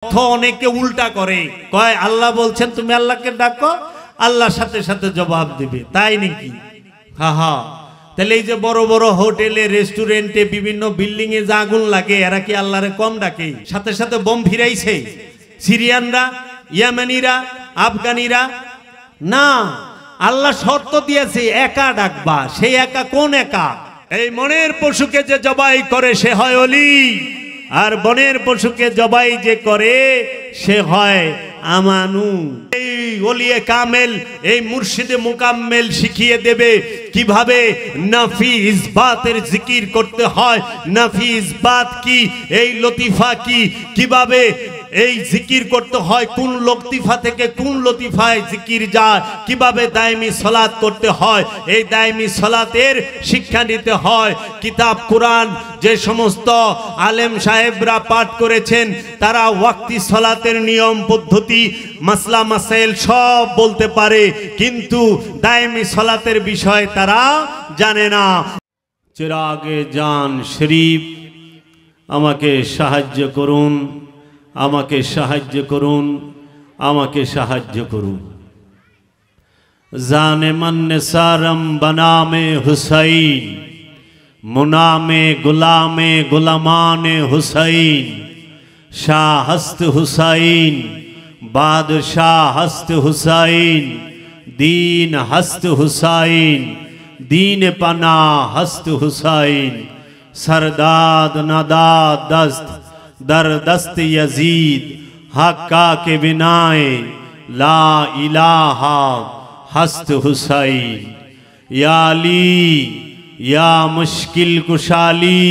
অনেকে উল্টা করে, কয় আল্লাহ বলছেন তুমি আল্লাহকে ডাকো, আল্লাহর সাথে সাথে জবাব দিবে, তাই নাকি? হা হা। তাহলে এই যে বড় বড় হোটেলে, রেস্টুরেন্টে, বিভিন্ন বিল্ডিং এ যে আগুন লাগে, এরা কি আল্লাহরে কম ডাকে? সাথে সাথে বোম ফিরাইছে সিরিয়ানরা, ইয়ামানিরা, আফগানিরা? না, আল্লাহ শর্ত দিয়েছে একা ডাকবা। সেই একা কোন একা? এই মনের পশুকে যে জবাই করে সে হয় ওলি, আর বনের পশুকে জবাই যে করে সে হয় আমানু। এই ওলিয়ে কামেল, এই মুর্শিদে মুকাম্মেল শিখিয়ে দেবে কিভাবে নাফি ইসবাতের জিকির করতে হয়। নাফি ইসবাত কি, এই লতিফা কি, কিভাবে এই জিকির করতে হয়, কোন লতিফা থেকে কোন লতিফায় জিকির যায়, কিভাবে দায়মি সালাত করতে হয়, এই দায়মি সালাতের শিক্ষা নিতে হয়। কিতাব কুরআন যে সমস্ত আলেম সাহেবরা পাঠ করেছেন, তারা ওয়াক্তি সালাতের নিয়ম পদ্ধতি, মাসলা মাসাইল সব বলতে পারে, কিন্তু দায়মি সালাতের বিষয় তারা জানে না। চিরাগে জান শরীফ, আমাকে সাহায্য করুন, আমাকে সাহায্য করুন, আমাকে সাহায্য করুন। জানে মন্নে সারম বনামে হুসাইন, মুনামে গুলামে গুলামানে হুসাইন, শাহ হস্ত হুসাইন, বাদশাহ হস্ত হুসাইন, दीन हस्त हुसैन, दीन पना हस्त हुसैन, सरदाद नदाद दस्त दर दस्त यजीद, हक्का के बिनाए ला इलाहा हस्त हुसैन। या अली या मुश्किल कुशाली,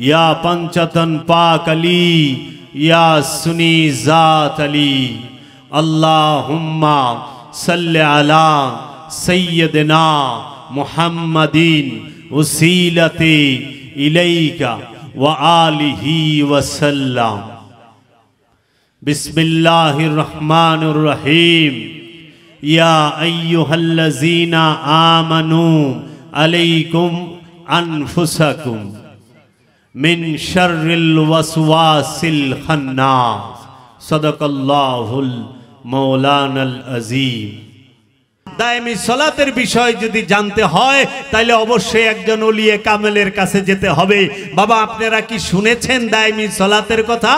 या पंचतन पाक अली, या सुनी जात अली। अल्लाहुम्मा सल्ले अला सय्यदना मुहम्मदिन वसीलते इलैका व आलिही वसल्लम। बिस्मिल्लाहिर रहमानिर रहीम। या अय्युहल्लज़ीना आमनू अलैकुम अनफुसकुम मिन शर्रिल वसवासिल खन्नास। सदकाल्लाहुल मौलानाल अज़ीम। দায়মি সালাতের বিষয় যদি জানতে হয় তাহলে অবশ্যই একজন ওলিয়ে কামেলের কাছে যেতে হবে। বাবা, আপনারা কি শুনেছেন দায়মি সালাতের কথা?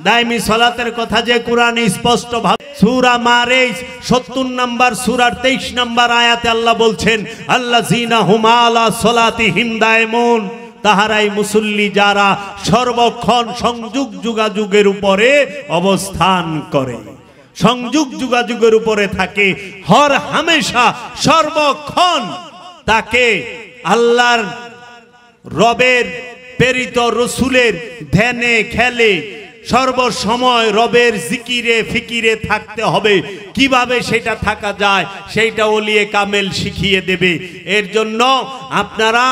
দায়মি সালাতের কথা যে কোরআনে স্পষ্ট ভাবে সূরা মারিজ ৭০ নম্বর সূরার ২৩ নম্বর আয়াতে আল্লাহ বলছেন, আল্লাযীনা হুম আলা সালাতিহিম দায়মুন, তাহারাই মুসল্লি যারা সর্বক্ষণ সংযোগ যোগাযোগের উপরে অবস্থান করে, সংযোগ যোগাযোগের উপরে থাকে, হর হামেশা সর্বক্ষণ তাকে আল্লাহর রবের প্রেরিত রসুলের ধ্যানে খেলে সর্বসময় রবের জিকিরে ফিকিরে থাকতে হবে। কিভাবে সেটা থাকা যায় সেইটা ওলিয়ে কামেল শিখিয়ে দেবে। এর জন্য আপনারা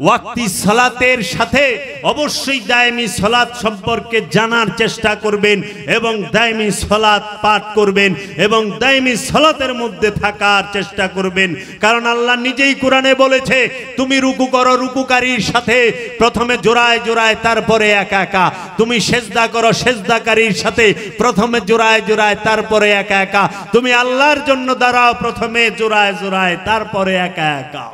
ওয়াক্তি সালাতের সাথে অবশ্যই দায়মি সালাত সম্পর্কে জানার চেষ্টা করবেন এবং দায়মি সালাত পাঠ করবেন এবং দায়মি সালাতের মধ্যে থাকার চেষ্টা করবেন। কারণ আল্লাহ নিজেই কোরআনে বলেছে, তুমি রুকু করো রুকুকারীর সাথে প্রথমে জোড়ায় জোড়ায়, তারপরে একা একা। তুমি সেজদা করো সেজদাকারীর সাথে প্রথমে জোড়ায় জোড়ায়, তারপরে একা একা। তুমি আল্লাহর জন্য দাঁড়াও প্রথমে জোড়ায় জোড়ায়, তারপরে একা একা।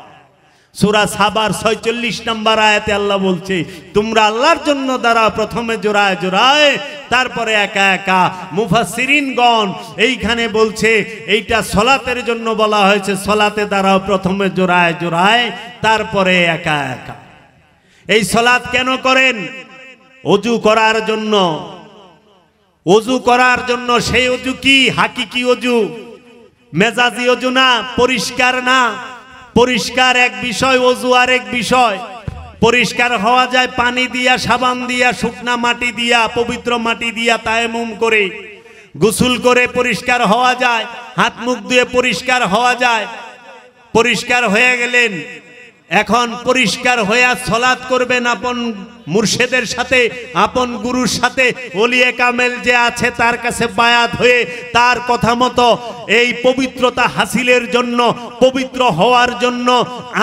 সূরা সাবার ৪৬ নম্বর আয়াতে আল্লাহ বলছে, তোমরা আল্লাহর জন্য দাঁড়াও প্রথমে জোড়ায় জোড়ায়, তারপরে একা একা। মুফাসসিরিনগণ এইখানে বলছে এইটা সালাতের জন্য বলা হয়েছে, সালাতে দাঁড়াও প্রথমে জোড়ায় জোড়ায়, তারপরে একা একা। এই সালাত কেন করেন? ওযু করার জন্য। ওযু করার জন্য। সেই ওযু কি? হাকিকি ওযু, মেজাজি ওযু না, পরিষ্কার না। পরিষ্কার এক বিষয়, ওযু আর এক বিষয়। পরিষ্কার হওয়া যায় পানি দিয়া, সাবান দিয়া, শুকনা মাটি দিয়া, পবিত্র মাটি দিয়া তায়াম্মুম করে, গোসল করে পরিষ্কার হওয়া যায়, হাত মুখ ধুয়ে পরিষ্কার হওয়া যায়। পরিষ্কার হয়ে গেলেন, এখন পরিষ্কার হইয়া সালাত করবেন আপন মুর্শিদের সাথে, আপন গুরুর সাথে, ওলিয়ে কামেল যে আছে তার কাছে বায়াত হয়ে তার কথা মতো এই পবিত্রতা হাসিলের জন্য, পবিত্র হওয়ার জন্য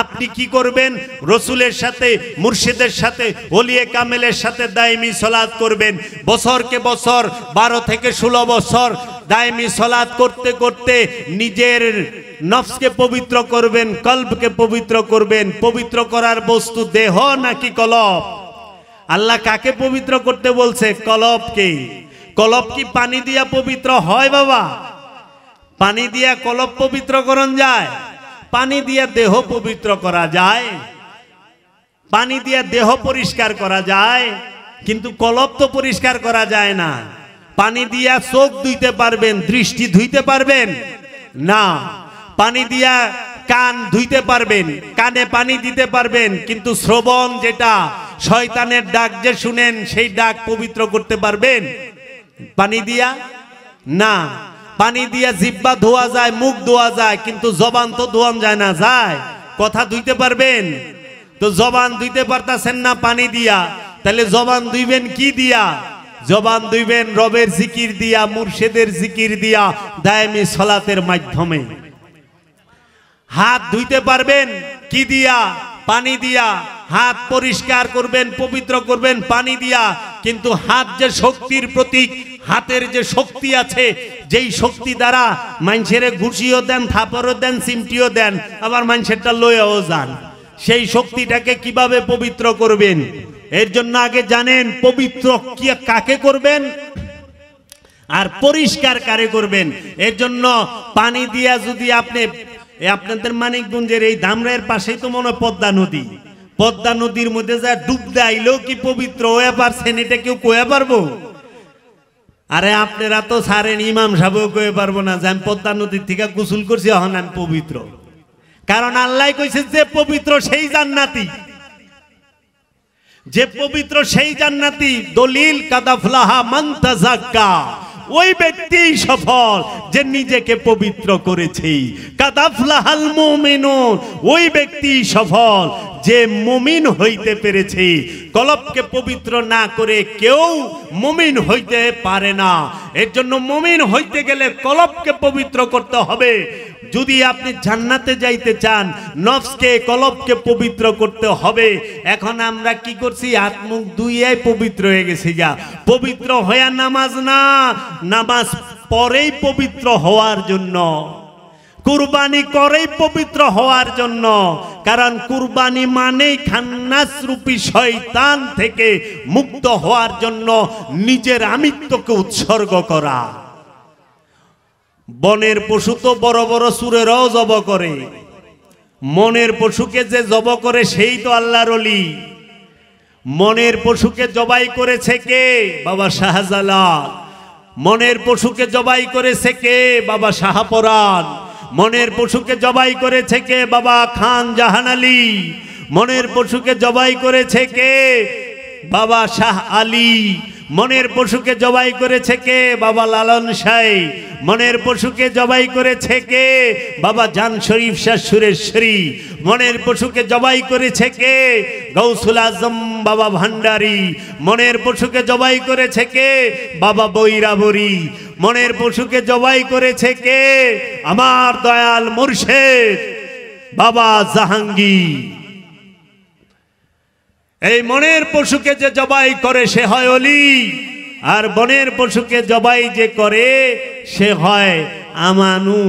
আপনি কি করবেন? রসুলের সাথে, মুর্শিদের সাথে, ওলিয়ে কামেলের সাথে দায়মি সালাত করবেন। বছরকে বছর 12 থেকে 16 বছর দায়মি সালাত করতে করতে নিজের নফসকে পবিত্র করবেন, কলবকে পবিত্র করবেন। পবিত্র করার বস্তু দেহ নাকি কলব? আল্লাহ কাকে পবিত্র করতে বলছে? কলবকে। কলব কি পানি দিয়া পবিত্র হয় বাবা? পানি দিয়া কলব পবিত্র করন যায়? পানি দিয়া দেহ পবিত্র করা যায়, পানি দিয়া দেহ পরিষ্কার করা যায়, কিন্তু কলব তো পরিষ্কার করা যায় না। পানি দিয়া চোখ ধুইতে পারবেন, দৃষ্টি ধুইতে পারবেন না। পানি দিয়া কান ধুইতে পারবেন, কানে পানি দিতে পারবেন, কিন্তু শ্রবণ যেটা শয়তানের ডাক যে শুনেন সেই ডাক পবিত্র করতে পারবেন পানি দিয়া? না। পানি দিয়া জিহ্বা ধোয়া যায়, মুখ ধোয়া যায়, কিন্তু জবান তো ধোয়ান যায় না। যায়? কথা ধুইতে পারবেন? তো জবান ধুইতে পারতাছেন না পানি দিয়া, তাহলে জবান ধুইবেন কি দিয়া? জবান ধুইবেন রবের জিকির দিয়া, মুর্শিদের জিকির দিয়া, দায়মি সালাতের মাধ্যমে। হাত ধুইতে পারবেন কি দিয়া? পানি দিয়া। হাত পরিষ্কার করবেন, পবিত্র করবেন পানি দিয়া, কিন্তু হাত যে শক্তির প্রতীক, হাতের যে শক্তি আছে, যেই শক্তি দ্বারা মানুষের ঘুষিও দেন, থাপড়ও দেন, চিমটিও দেন, আবার মানুষেরটা লয়েও যান, সেই শক্তিটাকে কিভাবে পবিত্র করবেন? এর জন্য আগে জানেন পবিত্র কি কাকে করবেন আর পরিষ্কার কারে করবেন। এর জন্য পানি দিয়া যদি আপনি, আপনাদের মানিকগঞ্জের এই ধামরাইয়ের পাশেই তো মনে হয় পদ্মা নদী, পদ্মা নদীর মধ্যে যা ডুব দেইলেও কি পবিত্র হয়ে পারছেন? এটা কেউ কয়ে পারবো? আরে আপনারা তো ছাড়েন, ইমাম সাহেবও কয়ে পারবো না যে আমি পদ্মা নদীর থেকে গোসল করছি এখন আমি পবিত্র। কারণ আল্লাহ কইছে যে পবিত্র সেই জান্নাতি, যে পবিত্র সেই জান্নাতি। দলিল কাদাফলাহা মান তাযাক্কা, ওই ব্যক্তি সফল যে নিজেকে পবিত্র করেছে। কাদাফলাহাল মুমিনুন, ওই ব্যক্তি সফল যে মুমিন হইতে পেরেছে। কলবকে পবিত্র না করে কেউ মুমিন হইতে পারে না। এর জন্য মুমিন হইতে গেলে কলবকে পবিত্র করতে হবে। যদি আপনি জান্নাতে যাইতে চান, নফসকে, কলবকে পবিত্র করতে হবে। এখন আমরা কি করছি? হাত মুখ ধুইয়াই পবিত্র হয়ে গেছি। যা পবিত্র হইয়া নামাজ না, নামাজ পরেই পবিত্র হওয়ার জন্য, কুরবানি করেই পবিত্র হওয়ার জন্য। কারণ কুরবানি মানেই খান্নাস রূপী শয়তান থেকে মুক্ত হওয়ার জন্য নিজের আমিত্বকে উৎসর্গ করা। বনের পশু তো বড় বড় সুরেরাও জব করে, মনের পশুকে যে জব করে সেই তো আল্লাহর ওলি। মনের পশুকে জবাই করেছে কে? বাবা শাহজালাল। মনের পশুকে জবাই করেছে কে? বাবা শাহপরান। মনের পশুকে জবাই করেছে কে? বাবা খান জাহান আলী। মনের পশুকে জবাই করেছে কে? বাবা শাহ আলী। মনের পশুকে জবাই করেছে কে? বাবা লালন শাহ। মনের পশুকে জবাই করেছে কে? বাবা জান শরীফ শাহ সুরেশ্বরী। মনের পশুকে জবাই করেছে কে? গৌসুল আজম বাবা ভান্ডারী। মনের পশুকে জবাই করেছে কে? বাবা বৈরাবরী। মনের পশুকে জবাই করেছে কে? আমার দয়াল মুর্শিদ বাবা জাহাঙ্গীর। এই মনের পশুকে যে জবাই করে সে হয় ওলি, আর বনের পশুকে জবাই যে করে সে হয় আমানু।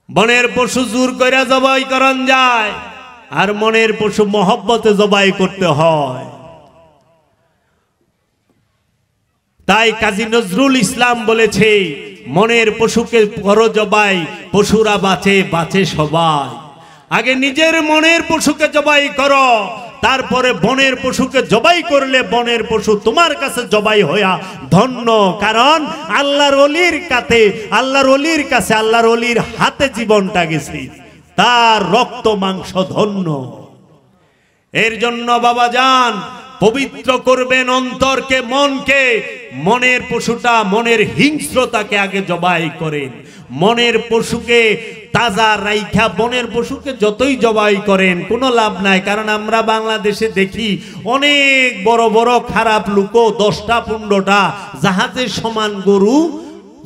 বনের পশু জোর করে জবাই করন যায়, আর মনের পশু মহব্বতে জবাই করতে হয়। তাই কাজী নজরুল ইসলাম বলেছে, মনের পশুকে করো জবাই, পশুরা বাঁচে, বাঁচে সবাই। আগে নিজের মনের পশুকে জবাই করো, তারপরে বনের পশুকে জবাই করলে বনের পশু তোমার কাছে জবাই হইয়া ধন্য। কারণ আল্লাহর ওলির কাছে, আল্লাহর ওলির কাছে, আল্লাহর ওলির হাতে জীবনটা গেছে, তার রক্ত মাংস ধন্য। এর জন্য বাবা যান পবিত্র করবেন অন্তরকে, মনকে। মনের পশুটা, মনের হিংস্রতাকে আগে জবাই করেন। মনের পশুকে তাজা রাইখা বনের পশুকে যতই জবাই করেন কোনো লাভ নাই। কারণ আমরা বাংলাদেশে দেখি অনেক বড় বড় খারাপ লোকও 10টা 15টা জাহাজের সমান গরু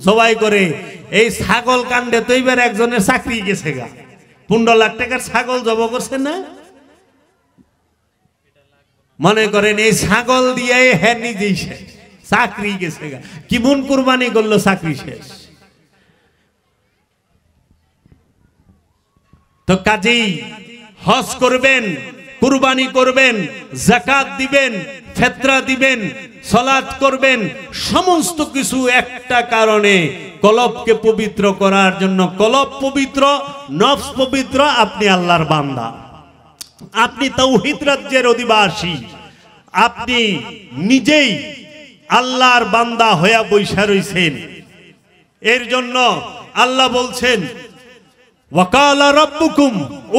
জবাই করে। এই ছাগল কাণ্ডে তো এবার একজনের চাকরি গেছে গা, 15 লাখ টাকার ছাগল জবাই করছে না। মনে করেন এই ছাগল দিয়ে হ্যাঁ নিজেই শেষ, চাকরি গেছে গা। কি মন কুরবানি করলো, চাকরি শেষ। তো কাজেই হজ করবেন, কুরবানি করবেন, যাকাত দিবেন, ফিতরা দিবেন, সালাত করবেন, সমস্ত কিছু একটা কারণে কলবকে পবিত্র করার জন্য। কলব পবিত্র, নফস পবিত্র, আপনি আল্লাহর বান্দা, আপনি তাওহীদ রাজ্যের অধিবাসী, আপনি নিজেই আল্লাহর বান্দা হয়ে বৈশা রইছেন। এর জন্য আল্লাহ বলছেন ওয়াকালা রাব্বুকুম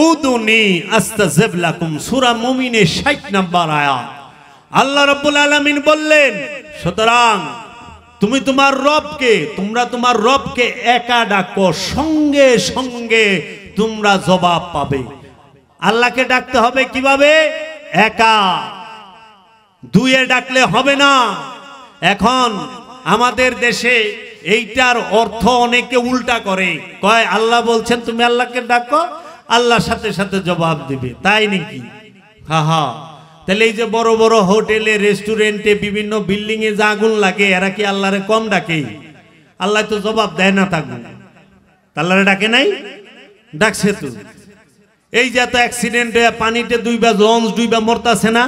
উদুনি আস্তাজিব লাকুম, সূরা মুমিনের 60 নম্বর আয়াত। আল্লাহ রাব্বুল আলামিন বললেন, সুতরাং তুমি তোমার রবকে, তোমরা তোমার রবকে একা ডাকো, সঙ্গে সঙ্গে তোমরা জবাব পাবে। আল্লাহকে ডাকতে হবে কিভাবে? একা, দুয়ে ডাকলে হবে না। এখন আমাদের দেশে এইটার অর্থ অনেকে উল্টা করে, কয় আল্লাহ বলছেন তুমি আল্লাহকে ডাকো, আল্লাহর সাথে সাথে জবাব দিবে, তাই নাকি? হা। তাহলে এই যে বড় বড় হোটেলে, রেস্টুরেন্টে, বিভিন্ন বিল্ডিং এ যে আগুন লাগে, এরা কি আল্লাহরে কম ডাকে? আল্লাহ তো জবাব দেয় না, থাকুন আল্লাহরে ডাকে নাই, ডাকছে তো। এই যে এত অ্যাক্সিডেন্ট হয়ে পানিতে দুইবা, লঞ্চ দুইবা মরতাছে না,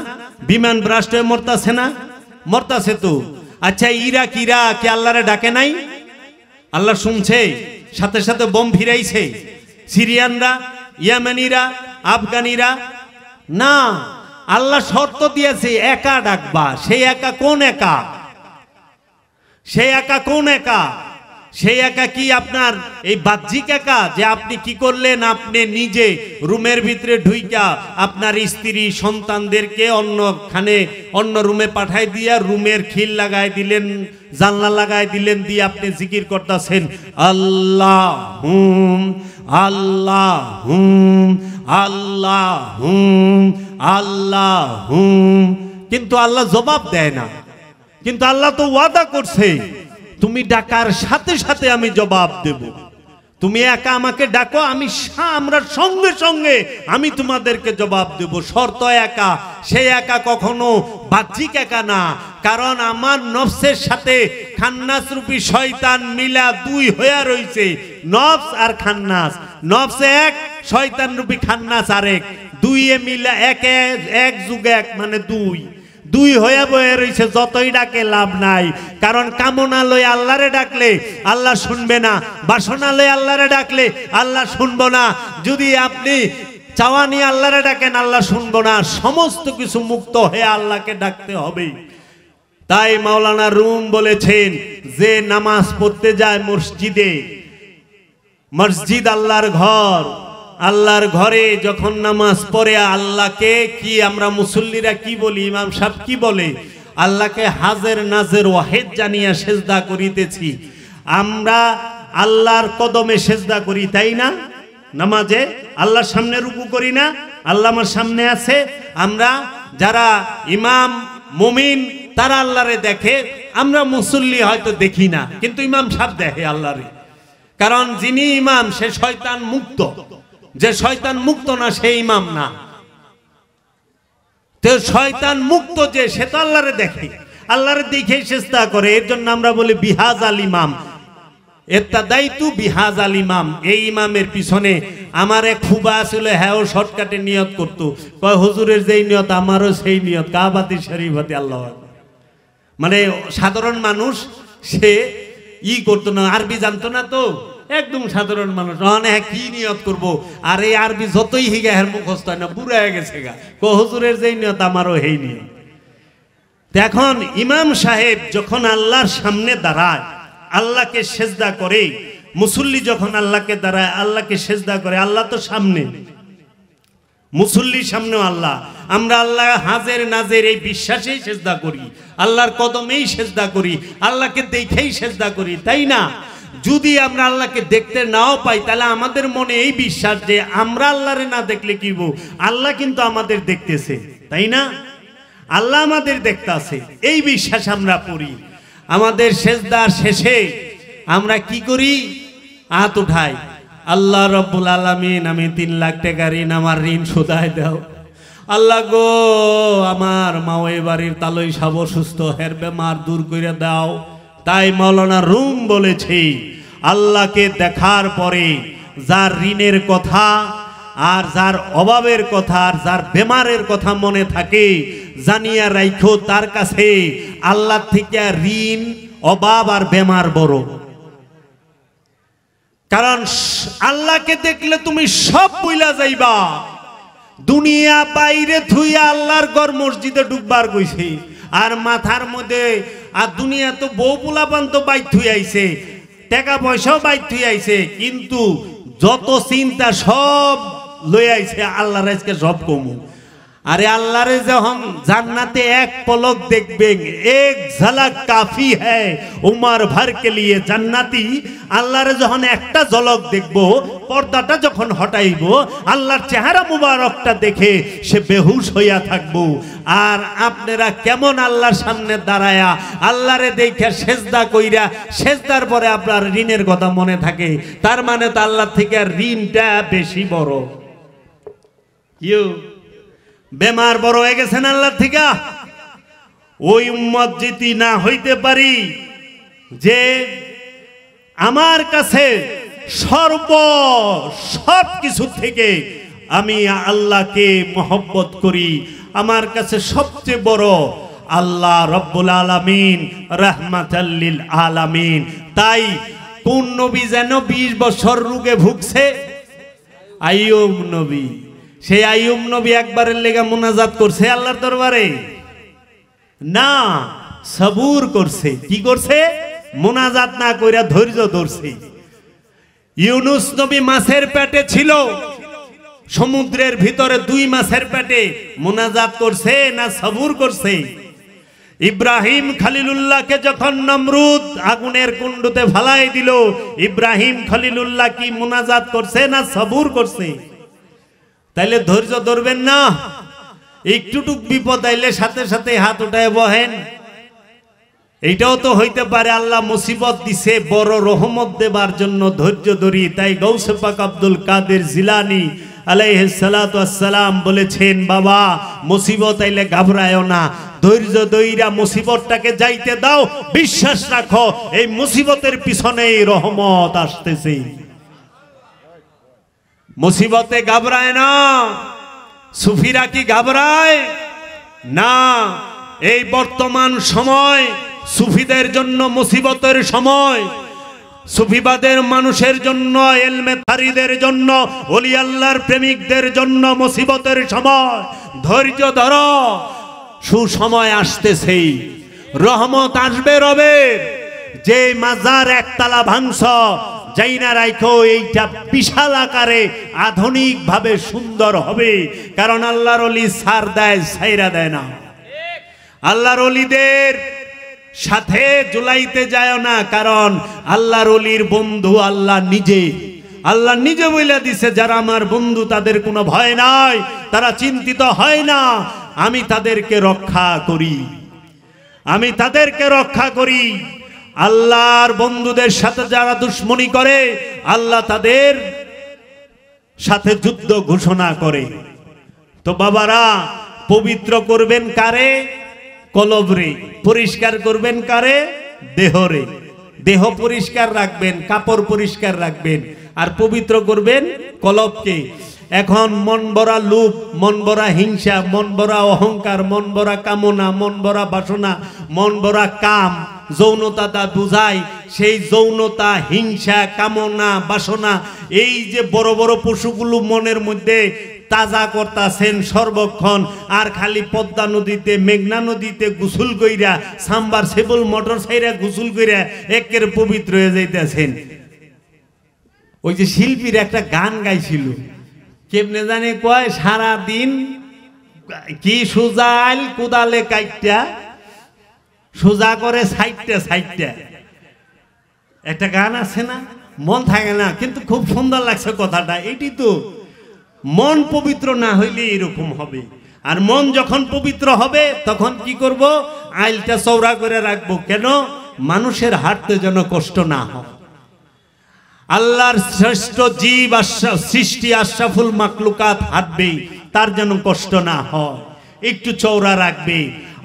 বিমান ব্রাস্ট হয়ে মরতাছে না, মরতাছে তো। আচ্ছা ইরাকিরা কি আল্লাহরে ডাকে নাই? আল্লাহ শুনছে, সাথে সাথে বোম ফিরাইছে। সিরিয়ানরা, ইয়েমেনিরা, আফগানিরা না, আল্লাহ শর্ত দিয়েছে একা ডাকবা। সেই একা কোন একা? সেই একা কোন একা? সেই একা কি আপনার এই বাহ্যিক একা, যে আপনি কি করলেন, আপনি নিজে রুমের ভিতরে ঢুইকা আপনার স্ত্রী সন্তানদেরকে অন্য রুমে পাঠাই দিয়া রুমের খিল লাগাই দিলেন, জানলা লাগাই দিলেন, দিয়ে আপনি জিকির করতেছেন আল্লাহ হুম আল্লাহ হুম আল্লাহ হুম আল্লাহ হুম, কিন্তু আল্লাহ জবাব দেয় না। কিন্তু আল্লাহ তো ওয়াদা করছে, তুমি ডাকার সাথে সাথে আমি জবাব দেব। তুমি একা আমাকে ডাকো, আমরা সঙ্গে সঙ্গে আমি তোমাদেরকে জবাব দেব। শর্ত একা, সেই একা কখনো বাহ্যিক একা না। কারণ আমার নফসের সাথে খান্নাস রূপী শয়তান মিলা দুই হয়ে রয়েছে, নফস আর খান্নাস। নফস এক, শয়তান রূপী খান্নাস আরেক, দুইয়ে মিলা এক যুগে এক, মানে দুই হয়ে বয়ে রয়েছে। যতই ডাকে লাভ নাই, কারণ কামনালয় আল্লাহরে ডাকলে আল্লাহ শুনবে না, বাসনালয় আল্লাহরে ডাকলে আল্লাহ শুনবো না। যদি আপনি চাওয়া নিয়ে আল্লাহরে ডাকেন, আল্লাহ শুনবো না। সমস্ত কিছু মুক্ত হয়ে আল্লাহকে ডাকতে হবে। তাই মাওলানা রুম বলেছেন, যে নামাজ পড়তে যায় মসজিদে, মসজিদ আল্লাহর ঘর, আল্লাহর ঘরে যখন নামাজ পড়ে আল্লাহকে কি আমরা মুসল্লিরা কি বলি, ইমাম সাহেব কি বলে, আল্লাহকে হাজের নাজের ওয়াহিদ জানিয়া সেজদা করিতেছি। আমরা আল্লাহর কদমে সেজদা করি, তাই না? নামাজে আল্লাহর সামনে রুকু করি না, আল্লাহ আমার সামনে আছে। আমরা যারা ইমাম মুমিন তারা আল্লাহরে দেখে, আমরা মুসল্লি হয়তো দেখি না, কিন্তু ইমাম সাহেব দেখে আল্লাহরে। কারণ যিনি ইমাম সে শয়তান মুক্ত, যে শয়তান মুক্ত না সে ইমাম না। তো শয়তান মুক্ত যে, সে তো আল্লাহরে দেখে, আল্লাহরে দেখে চেষ্টা করে। এর জন্য আমরা বলি বিহাজ আল ইমাম, ইত্তাদাইতু বিহাজ আল ইমাম। এই ইমামের পিছনে আমার এক ফুবা ছিল, হ্যাঁ ও শর্টকাটে নিয়ত করতো, কয় হুজুরের যেই নিয়ত আমারও সেই নিয়ত, কাবাতি শরীফাতি আল্লাহ। মানে সাধারণ মানুষ সে করতো না, আরবি জানতো না, তো একদম সাধারণ মানুষ হ্যাঁ কি নিয়ত করবো। আর এই আরবি যতই হিগা হের মুখস্থ হয় না, বুড়া হয়ে গেছে গা, হুজুরের যেই নিয়ত আমারও সেই নিয়ত। এখন ইমাম সাহেব যখন আল্লাহর সামনে দাঁড়ায়, আল্লাহকে সেজদা করে, মুসল্লি যখন আল্লাহকে দাঁড়ায়, আল্লাহকে সেজদা করে, আল্লাহ তো সামনে, মুসল্লির সামনেও আল্লাহ। আমরা আল্লাহ হাজের নাজের এই বিশ্বাসেই সেজদা করি, আল্লাহর কদমেই সেজদা করি, আল্লাহকে দেখেই সেজদা করি, তাই না? যদি আমরা আল্লাহকে দেখতে নাও পাই তাহলে আমাদের মনে এই বিশ্বাস যে আমরা আল্লাহরে না দেখলে কি হবো, আল্লাহ কিন্তু আমাদের দেখতেছে, তাই না? আল্লাহ আমাদের দেখতেছে, এই বিশ্বাস আমরা করি। আমাদের সেজদার শেষে আমরা কি করি? হাত উঠাই, আল্লাহ রব্বুল আলামিন আমি 3 লাখ টাকা ঋণ, আমার ঋণ শোধায় দাও। আল্লাহ গো আমার মাওয়ে বাড়ির তালই সাব সুস্থ, হের বেমার দূর করে দাও। তাই মাওলানা রুম বলেছে, আল্লাহকে দেখার পরে যার ঋণের কথা আর যার অভাবের কথা আর যার বেমারের কথা মনে থাকে, জানিয়া রাখো তার কাছে আল্লাহ থেকে ঋণ, অভাব আর বেমার বড়। কারণ আল্লাহকে দেখলে তুমি সব ভুলা যাইবা। দুনিয়া বাইরে থুইয়া আল্লাহর ঘর মসজিদে ঢুকবার কইছে, আর মাথার মধ্যে আর দুনিয়া তো বউ পোলাপান তো বাইর থুই আইছে, টাকা পয়সাও বাইর থুই আইছে, কিন্তু যত চিন্তা সব লই আইছে আল্লাহর আজকে সব কমু। আরে আল্লাহরে যখন জান্নাতে এক পলক দেখবেন, এক ঝলক কাফি হ্যায় উমর ভর কে লিয়ে জান্নাতি। আল্লাহরে যখন একটা ঝলক দেখবো, পর্দাটা যখন হটাইব, আল্লাহর চেহারা মুবারকটা দেখে সে বেহুশ হইয়া থাকবো। আর আপনারা কেমন আল্লাহর সামনে দাঁড়ায়া আল্লাহরে দেখে সেজদা কইরা, সেজদার পরে আপনার ঋণের কথা মনে থাকে, তার মানে তো আল্লাহ থেকে ঋণটা বেশি বড়। ইউ বেমার বড় হয়ে গেছেন আল্লাহ থেকে। ওই উম্মত যদি না হইতে পারি যে আমার কাছে সব কিছু থেকে আমি আল্লাহকে মহব্বত করি, আমার কাছে সবচেয়ে বড় আল্লাহ রব্বুল আলামিন, রাহমাতাল লিল আলামিন। তাই কোন নবী যেন 20 বছর রোগে ভুগছে? আইয়ুব নবী। সেই আইয়ুব নবী একবারের লেগে মুনাজাত করছে আল্লাহর দরবারে? না, সবুর করছে। কি করছে? মুনাজাত না কইরা ধৈর্য ধরছে। ইউনুস নবী মাছের পেটে ছিল, সমুদ্রের ভিতরে 2 মাছের পেটে, মুনাজাত করছে না সবুর করছে? ইব্রাহিম খলিলুল্লাহকে যখন নমরুদ আগুনের কুণ্ডতে ফালাই দিল, ইব্রাহিম খলিলুল্লাহ কি মুনাজাত করছে না সবুর করছে? তাইলে ধৈর্য ধরবেন না? একটুটুক বিপদ আইলে সাথে সাথে হাত উঠায় বহেন? এইটাও তো হইতে পারে আল্লাহ মুসিবত দিছে বড় রহমত দেবার জন্য ধৈর্য ধরি। তাই গৌসে পাক আব্দুল কাদের জিলানী আলাইহিস সালাতু ওয়াস সালাম বলেছেন, বাবা মুসিবত আইলে ঘাবড়ায়ও না, ধৈর্য ধইরা মুসিবতটাকে যাইতে দাও, বিশ্বাস রাখো এই মুসিবতের পিছনেই রহমত আসতেছে। মুসিবতে ঘাবড়ায় না। সুফিরা কি ঘাবড়ায়? না। এই বর্তমান সময় সুফিদের জন্য মুসিবতের সময়, সুফিবাদের মানুষের জন্য, এলমে তারিদের জন্য, ওলি আল্লাহর প্রেমিকদের জন্য মুসিবতের সময়। ধৈর্য ধরো, সুসময় আসতেছে, রহমত আসবে রবের। যে মাজার একতলা ভাঙছ, যাইনা রাখো এইটা বিশাল আকারে আধুনিক ভাবে সুন্দর হবে। কারণ আল্লাহর ওলি সার দেয়, সাইরা দেয় না। আল্লাহর ওলিদের সাথে জুলাইতে যায় না, কারণ আল্লাহর ওলির বন্ধু আল্লাহ নিজে। আল্লাহ নিজে বইলা দিছে, যারা আমার বন্ধু তাদের কোনো ভয় নাই, তারা চিন্তিত হয় না, আমি তাদেরকে রক্ষা করি, আমি তাদেরকে রক্ষা করি। আল্লাহর বন্ধুদের সাথে যারা দুশ্মনী করে, আল্লাহ তাদের সাথে যুদ্ধ ঘোষণা করে। তো বাবারা, পবিত্র করবেন কারে? কলবরে। পরিষ্কার করবেন কারে? দেহরে। দেহ পরিষ্কার রাখবেন, কাপড় পরিষ্কার রাখবেন, আর পবিত্র করবেন কলবকে। এখন মন ভরা লোভ, মন ভরা হিংসা, মন ভরা অহংকার, মন ভরা কামনা, মন ভরা বাসনা, মন ভরা কাম, যৌনতা বুঝায়। সেই যৌনতা, হিংসা, কামনা, বাসনা, এই যে বড় বড় পশুগুলো মনের মধ্যে তাজা করতাছেন সর্বক্ষণ, আর খালি পদ্মা নদীতে, মেঘনা নদীতে গোসল কইরা, সাম্বার সেবল মোটর সাইরা গোসল কইরা একের পবিত্র হয়ে যাইতেছেন। ওই যে শিল্পীর একটা গান গাইছিল, কেমনে জানে কয়, সারা দিন কি সুজাল কোদালে কাইটা, সোজা করে সাইটটা সাইটটা। একটা গান আছে না, মন থাকে না, কিন্তু খুব সুন্দর লাগছে কথাটা। এটি তো মন পবিত্র না হইলে এরকম হবে। আর মন যখন পবিত্র হবে তখন কি করব, আইলটা চওড়া করে রাখবো। কেন? মানুষের হাঁটতে যেন কষ্ট না হয়। আল্লাহর শ্রেষ্ঠ জীব সৃষ্টি আশরাফুল মাখলুকাত হাঁটবে, তার যেন কষ্ট না হয়, একটু চওড়া রাখবে।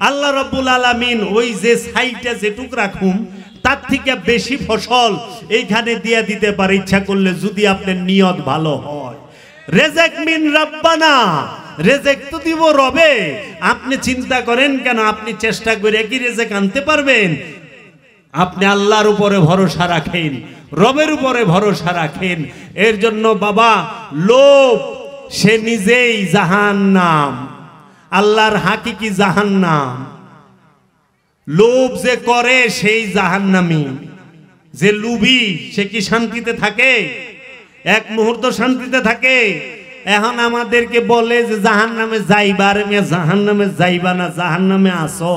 আল্লাহ রাব্বুল আলামিন ওই যে সাইটে যেটুক রাখুম তার থেকে বেশি ফসল এইখানে দিয়ে দিতে পারে ইচ্ছা করলে, যদি আপনার নিয়ত ভালো হয়। রেজেক মিন রাব্বানা, রেজেক তো দিব রবে। আপনি চিন্তা করেন কেন? আপনি চেষ্টা করে কি রেজেক আনতে পারবেন? আপনি আল্লাহর উপরে ভরসা রাখেন, রবের উপরে ভরসা রাখেন। এর জন্য বাবা, লোভ সে নিজেই জাহান্নাম, আল্লাহর হাকিকি জাহান্নাম। লোভ যে করে সেই জাহান্নামী। যে লুবি সে কি শান্তিতে থাকে? এক মুহূর্ত শান্তিতে থাকে? এখন আমাদেরকে বলে যে জাহান্নামে যাইবা, রে মেয়ে জাহান্নামে যাইবা না, জাহান্নামে আসো।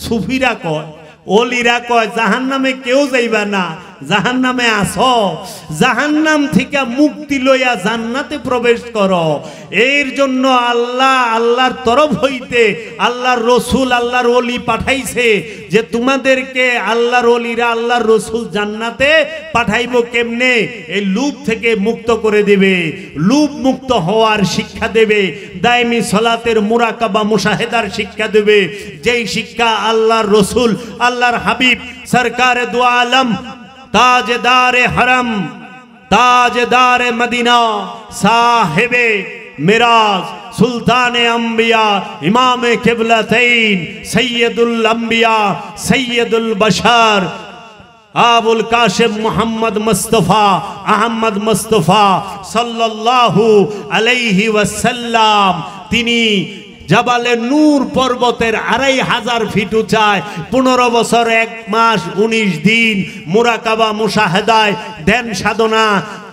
সুফিরা কয়, ওলিরা কয় জাহান্নামে কেউ যাইবা না, জাহান্নামে আসো। জাহান্নাম থেকে মুক্তি লইয়া জান্নাতে প্রবেশ করো। এর জন্য আল্লাহর তরফ হইতে আল্লাহর রসুল, আল্লাহর ওলি পাঠাইছে যে তোমাদেরকে আল্লাহর ওলিরা, আল্লাহর রসুল জান্নাতে পাঠাইব কেমনে? এই লুপ থেকে মুক্ত করে দেবে, লুপ মুক্ত হওয়ার শিক্ষা দেবে, দায়মি সলাতের মুরাকাবা মুশাহেদার শিক্ষা দেবে। যেই শিক্ষা আল্লাহর রসুল, আল্লাহর হাবিব সরকারে দু আলম, তাজদারে হরম, তাজদারে মদিনা, সাহেবে মিরাজ, সুলতানে আম্বিয়া, ইমামে কিবলাতাইন, সৈয়দুল আম্বিয়া, সৈয়দুল বশর, আবুল কাশেম মোহাম্মদ মুস্তফা আহমদ মুস্তফা সাল্লাল্লাহু আলাইহি ওয়াসাল্লাম, তিনি জাবালে নূর পর্বতের 2500 ফিট উঁচায় 15 বছর 1 মাস 19 দিন মুরাকাবা মুশাহাদায় ধ্যান সাধনা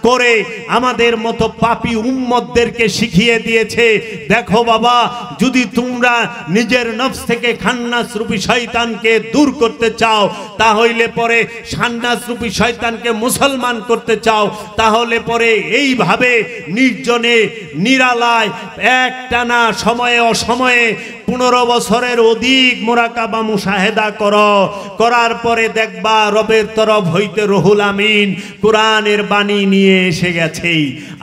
করে আমাদের মতো পাপী উম্মতদেরকে শিখিয়ে দিয়েছে। দেখো বাবা, যদি তোমরা নিজের নফস থেকে খান্নাস রূপী শয়তানকে দূর করতে চাও, তাহলে পরে খান্নাস রূপী শয়তানকে মুসলমান করতে চাও, তাহলে পরে এইভাবে নির্জনে নিরালায় একটানা সময়ে অসময়ে 15 বছরের অধিক মুরাকাবা মুশাহেদা করো। করার পরে দেখবা রবের তরফ হইতে রুহুল আমিন কোরআনের বাণী নিয়ে এসে গেছে।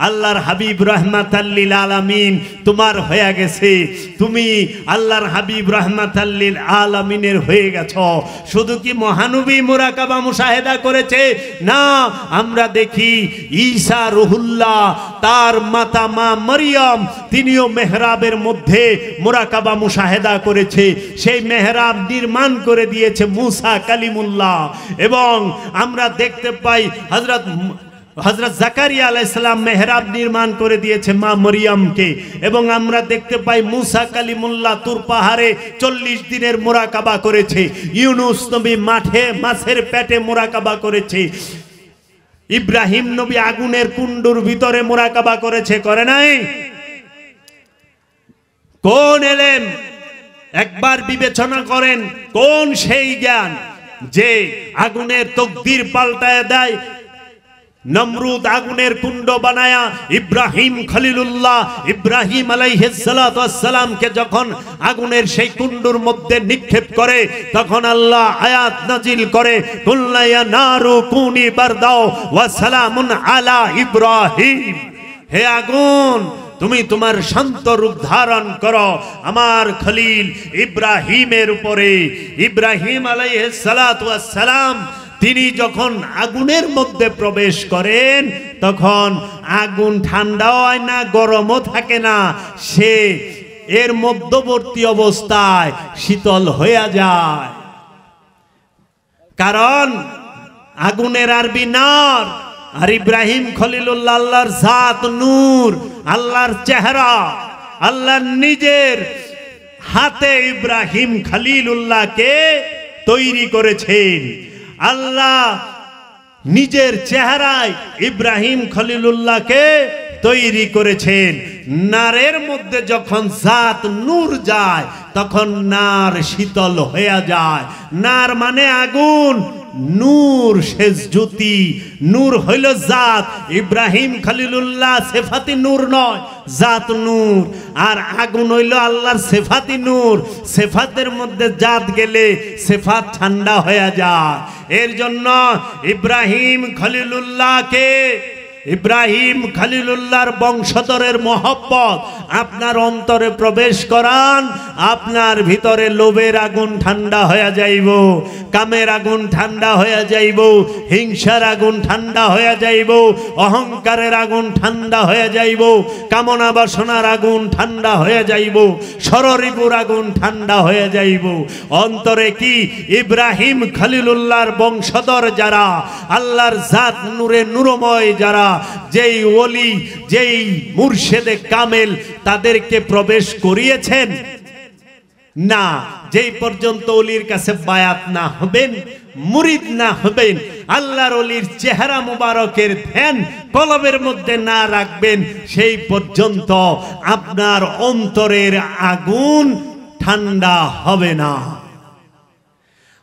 আল্লাহর হাবিব রাহমাতাল লিল আলামিন তোমার হয়ে গেছে। তুমি আল্লাহর হাবিব রাহমাতাল লিল আলামিনের হয়ে গেছো। শুধু কি মহানবী মুরাকাবা মুশাহেদা করেছে? না, আমরা দেখি ঈসা রুহুল্লাহ, তার মাতা মা মরিয়ম, তিনিও মেহরাবের মধ্যে মুরাকাবা মুশাহেদা করেছে। সেই মেহরাব নির্মাণ করে দিয়েছে মুসা কালিমুল্লাহ। এবং আমরা দেখতে পাই হযরত জাকারিয়া আলাইহিস সালাম মেহরাব নির্মাণ করে দিয়েছে মা মরিয়মকে। এবং আমরা দেখতে পাই মুসা কালিমুল্লাহ তুর পাহাড়ে 40 দিনের মুরাকাবা করেছে। ইউনুস নবী মাঠে মাছের পেটে মুরাকাবা করেছে। ইব্রাহিম নবী আগুনের কুণ্ডুর ভিতরে মুরাকাবা করেছে, করে নাই? কোন এলেম? একবার বিবেচনা করেন, কোন সেই জ্ঞান যে আগুনের তকদির পাল্টায় দেয়? নমরুদ আগুনের কুণ্ড বানায়া ইব্রাহিম খলিলুল্লাহ ইব্রাহিম আলাইহিস সালাতু ওয়াস সালামকে যখন আগুনের সেই কুণ্ডুর মধ্যে নিক্ষেপ করে, তখন আল্লাহ আয়াত নাজিল করে, কুল্লা ইয়া নারু কুনি বারদাও ওয়া সালামুন আলা ইব্রাহিম। হে আগুন, তুমি তোমার শান্ত রূপ ধারণ করো আমার খলিল ইব্রাহিমের উপরে। ইব্রাহিম আলাইহিস সালাতু ওয়াস সালাম তিনি যখন আগুনের মধ্যে প্রবেশ করেন, তখন আগুন ঠান্ডাও হয় না, গরমও থাকে না, সে এর মধ্যবর্তী অবস্থায় শীতল হয়ে যায়। কারণ আগুনের আরবি নার, আর ইব্রাহিম খলিলুল্লাহ আল্লাহর জাত নূর, আল্লাহর চেহারা, আল্লাহর নিজের হাতে ইব্রাহিম খলিলুল্লাহকে তৈরি করেছেন। আল্লাহ নিজের চেহারায় ইব্রাহিম খলিলুল্লাহকে তৈরি করেছেন। নারের মধ্যে যখন জাত নূর যায়, তখন নার শীতল হয়ে যায়। নার মানে আগুন, নূর, শেষ জ্যোতি। নূর হইল জাত। ইব্রাহিম খলিলুল্লাহ সেফাতি নূর নয়, জাত নূর। আর আগুন হইল আল্লাহর সেফাতি নূর। সেফাতের মধ্যে জাত গেলে সেফাত ঠান্ডা হয়ে যায়। এর জন্য ইব্রাহিম খলিলুল্লাহকে, ইব্রাহিম খলিলুল্লাহর বংশধরের মহব্বত আপনার অন্তরে প্রবেশ করান, আপনার ভিতরে লোভের আগুন ঠান্ডা হয়ে যাইব, কামের আগুন ঠান্ডা হয়ে যাইব, হিংসার আগুন ঠান্ডা হয়ে যাইব, অহংকারের আগুন ঠান্ডা হয়ে যাইব, কামনা বাসনার আগুন ঠান্ডা হয়ে যাইব, ষড়রিপুর আগুন ঠান্ডা হয়ে যাইব। অন্তরে কি ইব্রাহিম খলিলুল্লাহর বংশধর যারা, আল্লাহর জাত নূরে নূরময় যারা, যেই ওলি, যেই মুর্শেদে কামেল তাদেরকে প্রবেশ করিয়েছেন না, যেই পর্যন্ত ওলির কাছে বায়াত না হবেন, মুরিদ না হবেন, আল্লাহর ওলির চেহারা মুবারকের ধ্যান কলবের মধ্যে না রাখবেন, সেই পর্যন্ত আপনার অন্তরের আগুন ঠান্ডা হবে না।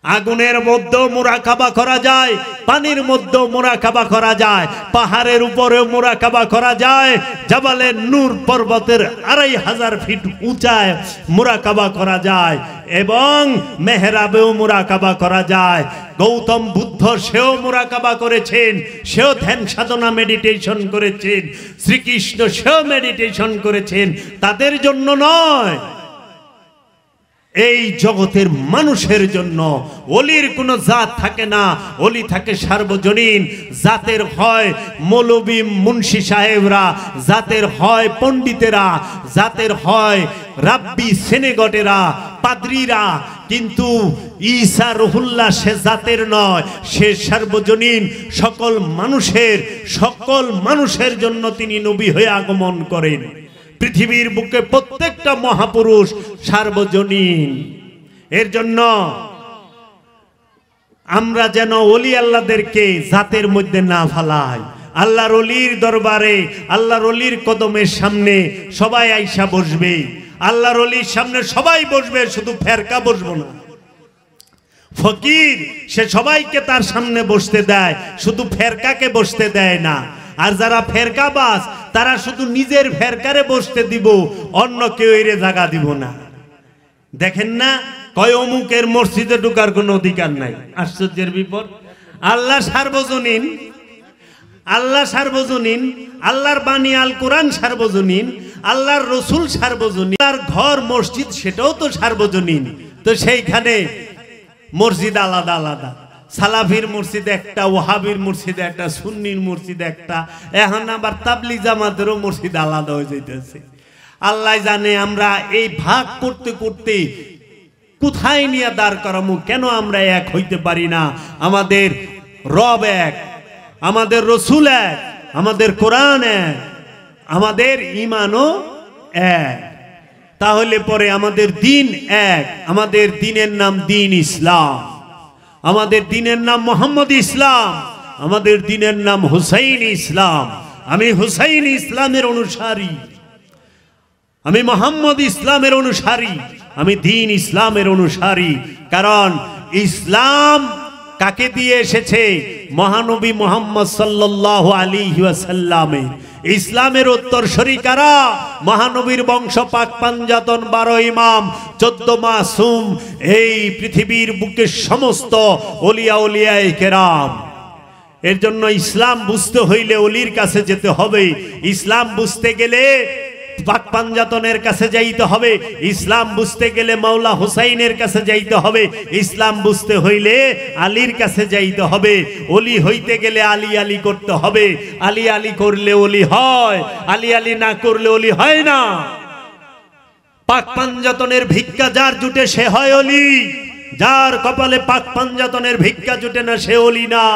আগুনের মধ্যেও মুরাকাবা করা যায়, পানির মধ্যেও মুরাকাবা করা যায়, পাহাড়ের উপরেও মুরাকাবা করা যায়, জাবালে নূর পর্বতের 2500 ফিট উঁচায় মুরাকাবা করা যায়, এবং মেহরাবেও মুরাকাবা করা যায়। গৌতম বুদ্ধ সেও মুরাকাবা করেছেন, সেও ধ্যান সাধনা মেডিটেশন করেছেন। শ্রীকৃষ্ণ সেও মেডিটেশন করেছেন। তাদের জন্য নয়, এই জগতের মানুষের জন্য। ওলির কোনো জাত থাকে না, ওলি থাকে সার্বজনীন। জাতের হয় মৌলবী মুন্সি সাহেবরা, জাতের হয় পণ্ডিতেরা, জাতের হয় রাব্বি সেনেগটেরা, পাদ্রীরা। কিন্তু ঈসা রুহুল্লাহ সে জাতের নয়, সে সার্বজনীন। সকল মানুষের জন্য তিনি নবী হয়ে আগমন করেন। পৃথিবীর বুকে প্রত্যেকটা মহাপুরুষ সার্বজনীন। এর জন্য আমরা যেন ওলি আল্লাহদেরকে জাতের মধ্যে না ফালাই। আল্লাহর ওলির দরবারে, আল্লাহর ওলির কদমের সামনে সবাই আইসা বসবে, আল্লাহর ওলির সামনে সবাই বসবে, শুধু ফেরকা বসবো না। ফকির সে সবাইকে তার সামনে বসতে দেয়, শুধু ফেরকাকে বসতে দেয় না। আর যারা ফেরকাবাজ তারা শুধু নিজের ফেরকারে বসতে দিব, অন্য কেউ এর জায়গা দিব না। দেখেন না, কয় অমুকের মসজিদে ঢোকার কোনো অধিকার নাই। আশ্চর্যের বিপদ। আল্লাহ সার্বজনীন, আল্লাহ সার্বজনীন, আল্লাহর বাণী আল কোরআন সার্বজনীন, আল্লাহর রসুল সার্বজনীন, তার ঘর মসজিদ সেটাও তো সার্বজনীন। তো সেইখানে মসজিদ আলাদা আলাদা, সালাফির মসজিদ একটা, ওহাবির মসজিদ একটা, সুন্নির মসজিদ একটা, এখন আবার তাবলিগ জামাতেরও মসজিদ আলাদা হয়ে যাইতেছে। আল্লাহ জানে আমরা এই ভাগ করতে করতে কোথায় নিয়ে দাঁড় করামু। কেন আমরা এক হইতে পারি না? আমাদের রব এক, আমাদের রসুল এক, আমাদের কোরআন এক, আমাদের ঈমানও এক। তাহলে পরে আমাদের দিন এক। আমাদের দিনের নাম দিন ইসলাম, আমাদের দিনের নাম মোহাম্মদ ইসলাম, আমাদের দিনের নাম হুসাইন ইসলাম। আমি হুসাইন ইসলামের অনুসারী, আমি মোহাম্মদ ইসলামের অনুসারী, আমি দিন ইসলামের অনুসারী। কারণ ইসলাম কাকে দিয়ে এসেছে? মহানবী মুহাম্মদ সাল্লাল্লাহু আলাইহি ওয়াসাল্লামের। ইসলামের উত্তরসূরি কারা? মহানবীর বংশ, পাক পাঞ্জাতন, 12 ইমাম, 14 মাসুম, এই পৃথিবীর বুকে সমস্ত ওলিয়া উলিয়ায়ে কেরাম। এর জন্য ইসলাম বুঝতে হইলে ওলির কাছে যেতে হবে। ইসলাম বুঝতে গেলে পাক পাঞ্জাতনের কাছে যাইতে হবে। ইসলাম বুঝতে গেলে মাওলা হুসাইনের কাছে যাইতে হবে। ইসলাম বুঝতে হইলে আলীর কাছে যাইতে হবে। ওলি হইতে গেলে আলী আলী করতে হবে। আলী আলী করলে ওলি হয়, আলী আলী না করলে ওলি হয় না। পাক পাঞ্জাতনের ভিক্ষা যার জুটে সে হয় ওলি, যার কপালে পাক পাঞ্জাতনের ভিক্ষা জুটে না সে ওলি না।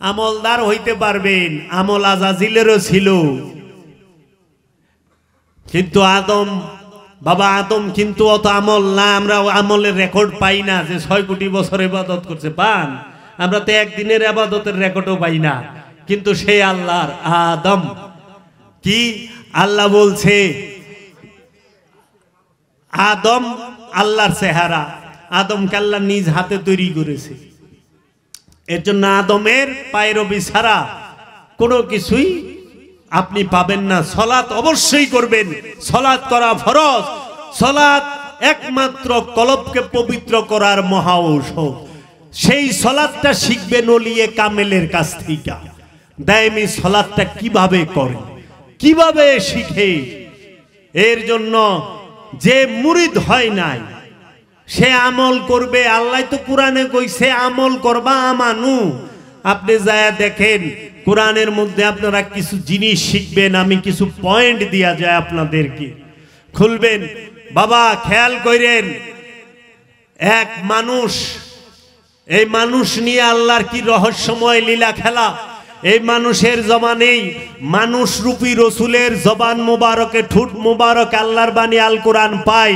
আমলদার হইতে পারবেন, আমল আজাজিলেরও ছিল, কিন্তু বাবা আদম কিন্তু অত আমল না। আমরা আমলের রেকর্ড পাই না যে 6 কোটি বছর ইবাদত করছে। পান? আমরা তো একদিনের ইবাদতের রেকর্ডও পাই না। কিন্তু সেই আল্লাহর আদম কি আল্লাহ বলছে, আদম আল্লাহর চেহারা। আদমকে আল্লাহ নিজ হাতে তৈরি করেছে। এর জন্য আদমের পায়রবি ছাড়া কোনো কিছুই আপনি পাবেন না। সালাত অবশ্যই করবেন, সালাত করা ফরজ। সালাত একমাত্র কলবকে পবিত্র করার মহা ঔষধ। সেই সালাতটা শিখবেন ওলিয়ে কামেলের কাছ থেকে। দায়েমি সালাতটা কিভাবে করে, কিভাবে শিখে, এর জন্য যে মুরিদ হয় নাই সে আমল করবে। আল্লাহ তো কোরআনে কইছে আমল করবা আমানু। আপনি যায় দেখেন কোরআনের মধ্যে আপনারা কিছু জিনিস শিখবেন, আমি কিছু পয়েন্ট দিয়া যায় আপনাদেরকে, খুলবেন বাবা, খেয়াল করেন। এক মানুষ, এই মানুষ নিয়ে আল্লাহর কি রহস্যময় লীলা খেলা। এই মানুষের জবানেই মানুষ রূপী রসুলের জবান মুবারকে, ঠুট মুবারক আল্লাহর বাণী আল কোরআন পাই।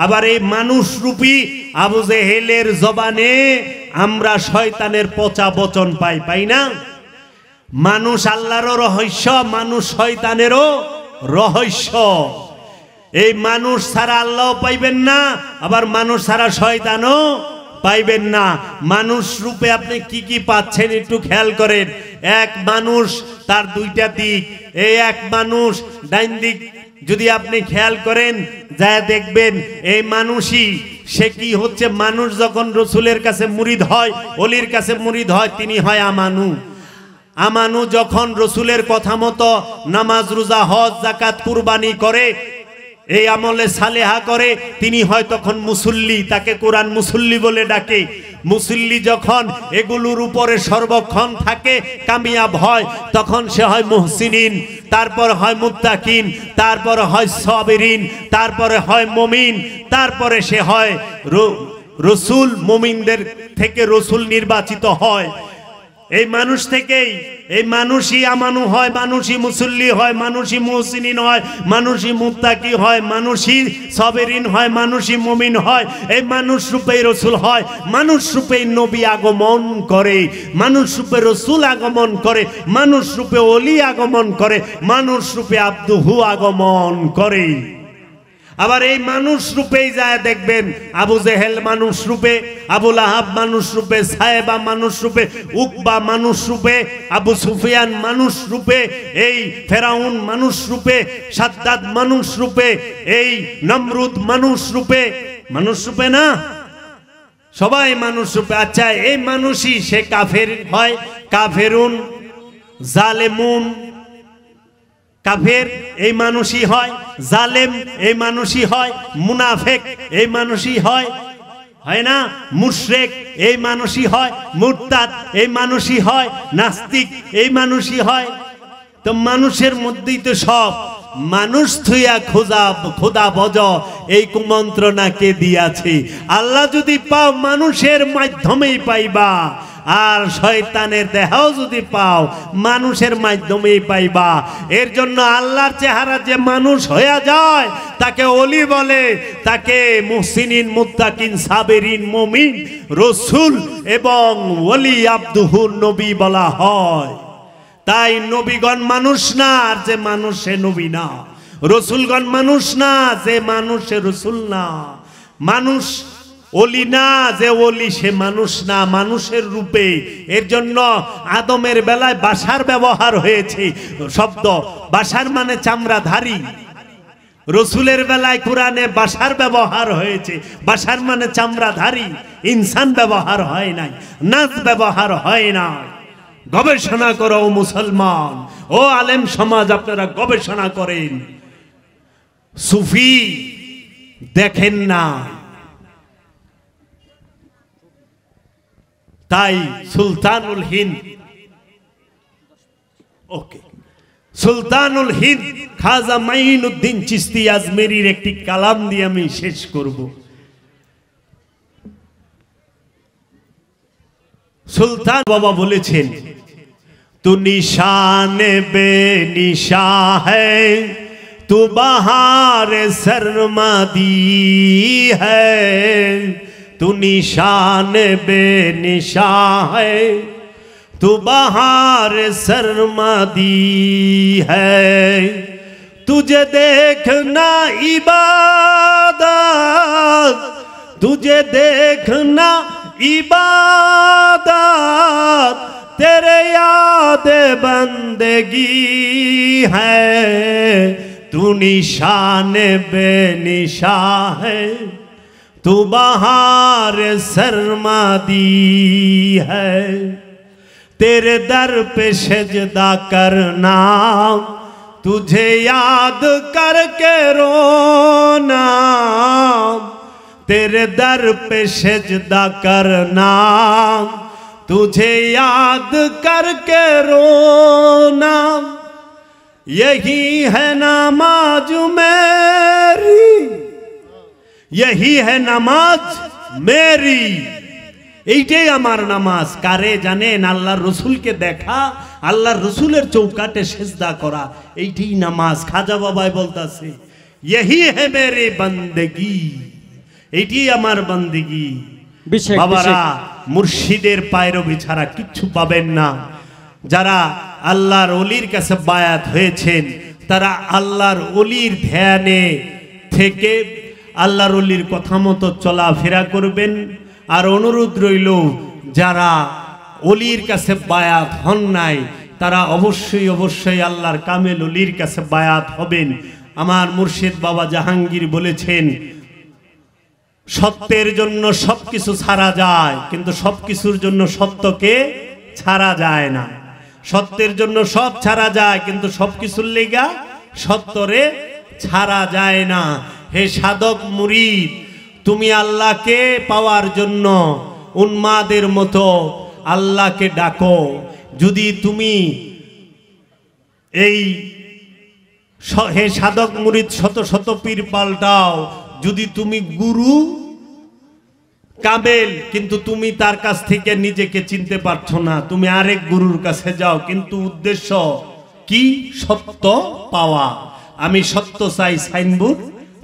আবার এই মানুষ রূপী আবু জেহেলের জবানে আমরা শয়তানের পচা বচন পাই, পাই না? মানুষ আল্লাহরও রহস্য, মানুষ শয়তানেরও রহস্য। এই মানুষ ছাড়া আল্লাহ পাইবেন না, আবার মানুষ ছাড়া শয়তানও পাইবেন না। মানুষ রূপে আপনি কি কি পাচ্ছেন একটু খেয়াল করেন। এক মানুষ, তার দুইটা দিক। এই এক মানুষ ডাইন দিক যদি আপনি খেয়াল করেন যা দেখবেন এই মানুষই সে কি হচ্ছে। মানুষ যখন রসুলের কাছে মুরিদ হয়, অলির কাছে মুরিদ হয়, তিনি হয় আমানু। আমানু যখন রসুলের কথা মতো নামাজ রোজা হজ যাকাত কুরবানি করে, এই আমলে সালেহা করে, তিনি হয় তখন মুসল্লি। তাকে কোরআন মুসল্লি বলে ডাকে। মুসল্লি যখন এগুলোর উপরে সর্বক্ষণ থাকে, কামিয়াব হয়, তখন সে হয় মুহসিনিন, তারপর হয় মুত্তাকিন, তারপর হয় সাবিরিন, তারপরে হয় মুমিন, তারপরে সে হয় রসুল। মুমিনদের থেকে রসুল নির্বাচিত হয়। এই মানুষ থেকেই এই মানুষই আমানু হয়, মানুষই মুসল্লি হয়, মানুষই মুহসিনিন হয়, মানুষই মুত্তাকি হয়, মানুষই সাবিরিন হয়, মানুষই মুমিন হয়। এই মানুষ রূপেই রসুল হয়, মানুষ রূপেই নবী আগমন করে, মানুষ রূপে রসুল আগমন করে, মানুষ রূপে ওলি আগমন করে, মানুষ রূপে আব্দুহু আগমন করে। আবার এই মানুষ রূপেই যায় দেখবেন আবু জেহেল মানুষ রূপে, আবু লাহাব মানুষ রূপে, সাহেবা মানুষ রূপে, উকবা মানুষ রূপে, আবু সুফিয়ান মানুষ রূপে, এই ফেরাউন মানুষ রূপে, সাদ্দাদ মানুষ রূপে, এই নমরুদ মানুষ রূপে। মানুষ রূপে না, সবাই মানুষ রূপে। আচ্ছা, এই মানুষই সে কাফের হয়, কাফেরুন, জালেমুন। কাফের এই মানুষই হয়, জালেম এই মানুষই হয়, মুনাফেক এই মানুষই হয়, হয় না? মুশরিক এই মানুষই হয়, মুরতাদ এই মানুষই হয়, নাস্তিক এই মানুষই হয়। তো মানুষের মধ্যেই তো সব। মানুষ থুইয়া খোদা বজ, এই কুমন্ত্রণা কে দিয়াছে? আল্লাহ যদি পাও মানুষের মাধ্যমেই পাইবা, আর শয়তানের দেহও যদি পাও মানুষের মাধ্যমেই পাইবা। এর জন্য আল্লাহর চেহারা যে মানুষ হয়ে যায় তাকে ওলি বলে, তাকে মুহসিনিন, মুত্তাকিন, সাবিরিন, মুমিন, রসুল এবং ওলি আব্দুহু নবী বলা হয়। তাই নবীগণ মানুষ না, আর যে মানুষ সে নবী না। রসুলগণ মানুষ না, যে মানুষ সে রসুল না। মানুষ ওলি না, যে ওলি সে মানুষ না, মানুষের রূপে। এর জন্য আদমের বেলায় বাশার ব্যবহার হয়েছে শব্দ। বাশার মানে চামড়াধারী। রসুলের বেলায় কোরআনে বাশার ব্যবহার হয়েছে, বাশার মানে চামড়াধারী। ইনসান ব্যবহার হয় নাই, নাস ব্যবহার হয় না। গবেষণা করো মুসলমান, ও আলেম সমাজ, আপনারা গবেষণা করেন। সুফি দেখেন না, তাই সুলতানুল হিন্দ, ওকে, সুলতানুল হিন্দ খাজা মাইনুদ্দিন চিশতি আজমেরির একটি কালাম দিয়ে আমি শেষ করব। সুলতান বাবা বলেছেন, তু নিশান বে নিশা হ্যায়, তু বাহার শর্মাদি হ্যায়, तू निशान बेनिशा है, तू बहार सरमादी है, तुझे देखना इबादत, तुझे देखना इबादत, बंदगी है, तू निशान बेनिशा है, तू बहार सरमादी है। तेरे दर पे सजदा करना, तुझे याद करके रोना, तेरे दर पे सजदा करना, तुझे याद करके रोना। यही है नमाज मेरी, यही है नमाज मेरी, এইটাই আমার নামাজ। কারে জানেন? আল্লাহর রসুলকে দেখা, আল্লাহর রসুলের চৌকাটে সেজদা করা, এইটাই নামাজ। খাজা বাবাই বলতাছে यही है मेरी बंदगी, এইটাই আমার বন্দেগী। বাবারা, মুর্শিদের পায়রবি ছাড়া কিচ্ছু পাবেন না। যারা আল্লাহর ওলির কাছে বায়াত হয়েছেন, তারা আল্লাহর ওলির ধ্যানে থেকে আল্লাহর ওলির কথা মতো চলাফেরা করবেন। আর অনুরোধ রইল, যারা ওলির কাছে বায়াত হন নাই, তারা অবশ্যই অবশ্যই আল্লাহর কামেল ওলির কাছে বায়াত হবেন। আমার মুর্শিদ বাবা জাহাঙ্গীর বলেছেন, সত্যের জন্য সবকিছু ছাড়া যায়, কিন্তু সবকিছুর জন্য সত্যকে ছাড়া যায় না। সত্যের জন্য সব ছাড়া যায়, কিন্তু সবকিছুর লেগা সত্যরে ছাড়া যায় না। হে সাধক মুরিদ, তুমি আল্লাহকে পাওয়ার জন্য উন্মাদের মতো আল্লাহকে ডাকো। যদি তুমি এই হে সাধক মুরিদ শত শত পীর পাল্টাও, যদি তুমি গুরু কামেল কিন্তু তুমি তার কাছ থেকে নিজেকে চিনতে পারছো না, তুমি আরেক গুরুর কাছে যাও, কিন্তু উদ্দেশ্য কি? সত্য পাওয়া। আমি সত্য চাই, সাইনবোর্ড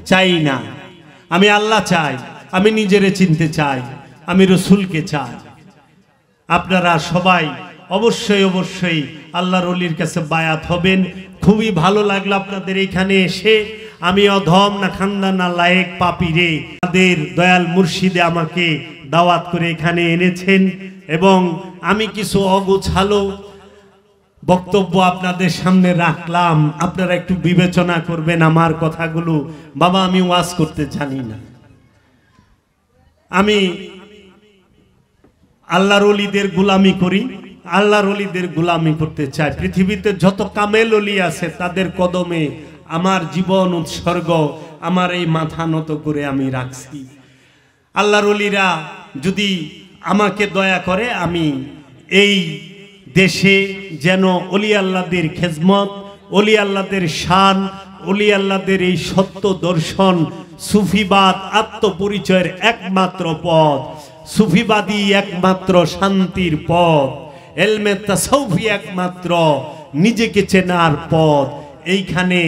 চাই না। আমি আল্লাহ চাই, আমি নিজেরে চিনতে চাই, আমি রসুলকে চাই। আপনারা সবাই অবশ্যই অবশ্যই আল্লাহর ওলির কাছে বায়াত হবেন। খুবই ভালো লাগলো আপনাদের এখানে এসে। আমি অধম না খান্দা না লায়েক পাপি রে, আমাদের দয়াল মুর্শিদে আমাকে দাওয়াত করে এখানে এনেছেন, এবং আমি কিছু অগোছালো বক্তব্য আপনাদের সামনে রাখলাম। আপনারা একটু বিবেচনা করবেন আমার কথাগুলো। বাবা, আমি ওয়াজ করতে জানি না, আমি আল্লাহর ওলিদের গোলামি করি, আল্লাহর ওলিদের গোলামি করতে চাই। পৃথিবীতে যত কামেল ওলি আছে, তাদের কদমে আমার জীবন উৎসর্গ, আমার এই মাথা নত করে আমি রাখছি। আল্লাহর ওলিরা যদি আমাকে দয়া করে, আমি এই দেশে যেন অলি আল্লাহদের খেজমত, অলি আল্লাহদের শান, অলি আল্লাহদের এই সত্য দর্শন, সুফিবাদ আত্মপরিচয়ের একমাত্র পথ, সুফিবাদী একমাত্র শান্তির পথ, এলমে তাসাউফি একমাত্র নিজেকে চেনার পথ, এইখানে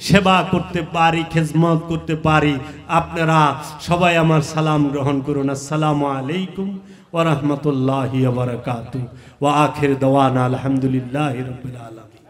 সেবা করতে পারি, খেজমত করতে পারি। আপনারা সবাই আমার সালাম গ্রহণ করুন। আসসালামু আলাইকুম ওয়া রাহমাতুল্লাহি ওয়া বারাকাতুহু ওয়া আখির দাওয়ানা আলহামদুলিল্লাহি রাব্বিল আলামিন।